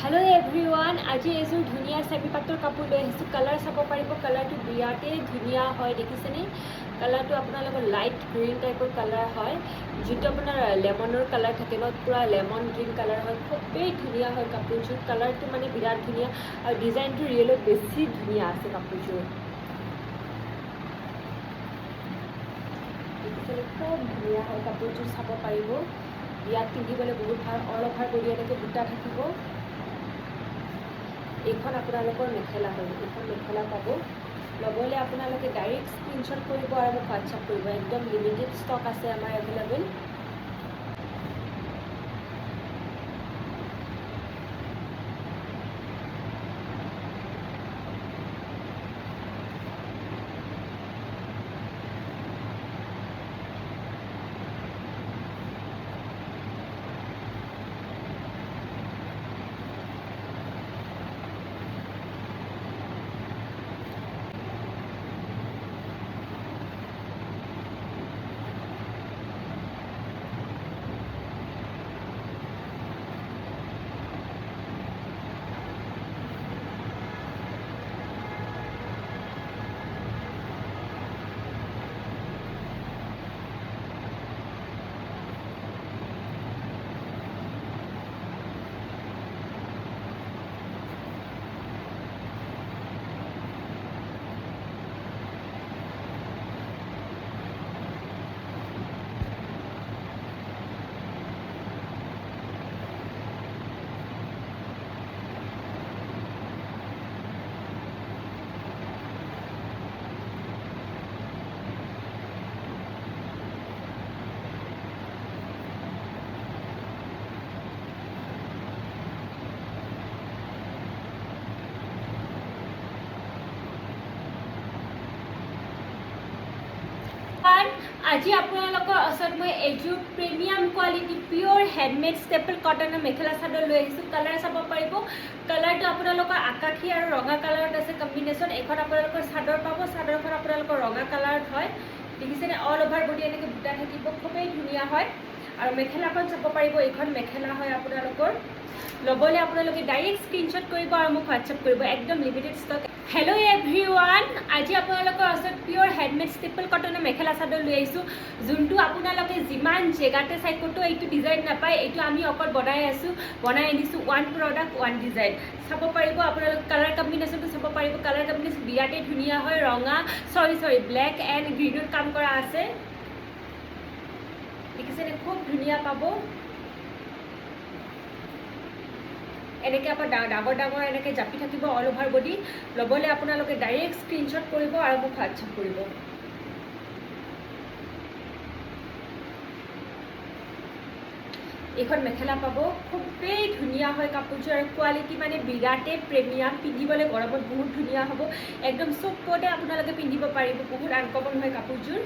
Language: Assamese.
हेलो एभ्रिवान आज एजोर धुनिया सेमी पाटर कापोर লৈ আহিছো কালাৰ চাব পাৰিব কালাৰটো বিৰাতে ধুনিয়া হয় দেখিছেনে কালাৰটো আপোনালোকৰ লাইট গ্ৰীন টাইপৰ কালাৰ হয় যেটো আপোনাৰ লেমনৰ কালাৰ থাকে ন পুৰা লেমন গ্ৰীন কালাৰ হয় খুবেই ধুনিয়া হয় কাপোৰযোৰ কালাৰটো মানে বিৰাট ধুনিয়া আৰু ডিজাইনটো ৰিয়েলি বেছি ধুনিয়া আছে কাপোৰযোৰ দেখিছেনে খুব ধুনিয়া হয় কাপোৰযোৰ চাব পাৰিব ইয়াত পিন্ধিবলৈ বহুত ভাল অল ওভাৰ বডি এনেকৈ বুটা থাকিব এইখন আপোনালোকৰ মেখেলা হয় এইখন মেখেলা পাব ল'বলৈ আপোনালোকে ডাইৰেক্ট স্ক্ৰীনশ্বট কৰিব আৰু মোক হোৱাটছআপ কৰিব একদম লিমিটেড ষ্টক আছে আমাৰ এভেইলেবল আজি আপোনালোকৰ ওচৰত মই এযোৰ premium quality pure handmade staple কটনৰ মেখেলা চাদৰ লৈ আহিছোঁ কালাৰ চাব পাৰিব কালাৰটো আপোনালোকৰ আকাশী আৰু ৰঙা কালাৰত আছে কম্বিনেশ্যন এখন আপোনালোকৰ চাদৰ পাব চাদৰখন আপোনালোকৰ ৰঙা কালাৰত হয় দেখিছেনে অল ওভাৰ বডি এনেকৈ বুটা থাকিব খুবেই ধুনীয়া হয় আৰু মেখেলাখন চাব পাৰিব এইখন মেখেলা হয় আপোনালোকৰ ল'বলৈ আপোনালোকে ডাইৰেক্ট স্ক্ৰীনশ্বট কৰিব আৰু মোক হোৱাটছআপ কৰিব একদম লিমিটেড ষ্টক হেল্ল' এভ্ৰিৱান আজি আপোনালোকৰ ওচৰত পিয়ৰ হেণ্ডমেড ষ্টেপল কটনৰ মেখেলা চাদৰ লৈ আহিছোঁ যোনটো আপোনালোকে যিমান জেগাতে চাই ক'তো এইটো ডিজাইন নাপায় এইটো আমি অকল বনাই আনিছোঁ ওৱান প্ৰডাক্ট ওৱান ডিজাইন চাব পাৰিব আপোনালোকে কালাৰ কম্বিনেশ্যনটো চাব পাৰিব কালাৰ কম্বিনেশ্যন বিৰাটেই ধুনীয়া হয় ৰঙা চৰি ব্লেক এণ্ড গ্ৰীণত কাম কৰা আছে দেখিছেনে খুব ধুনীয়া পাব এনেকৈ আপোনাৰ ডাঙৰ এনেকৈ জাপি থাকিব অল ওভাৰ বডি ল'বলৈ আপোনালোকে ডাইৰেক্ট স্ক্ৰীনশ্বট কৰিব আৰু মোক হোৱাটছআপ কৰিব এইখন মেখেলা পাব খুবেই ধুনীয়া হয় কাপোৰযোৰ আৰু কোৱালিটি মানে বিৰাটেই প্ৰিমিয়াম পিন্ধিবলৈ গৰমত বহুত ধুনীয়া হ'ব একদম চবতে আপোনালোকে পিন্ধিব পাৰিব বহুত আনকমন হয় কাপোৰযোৰ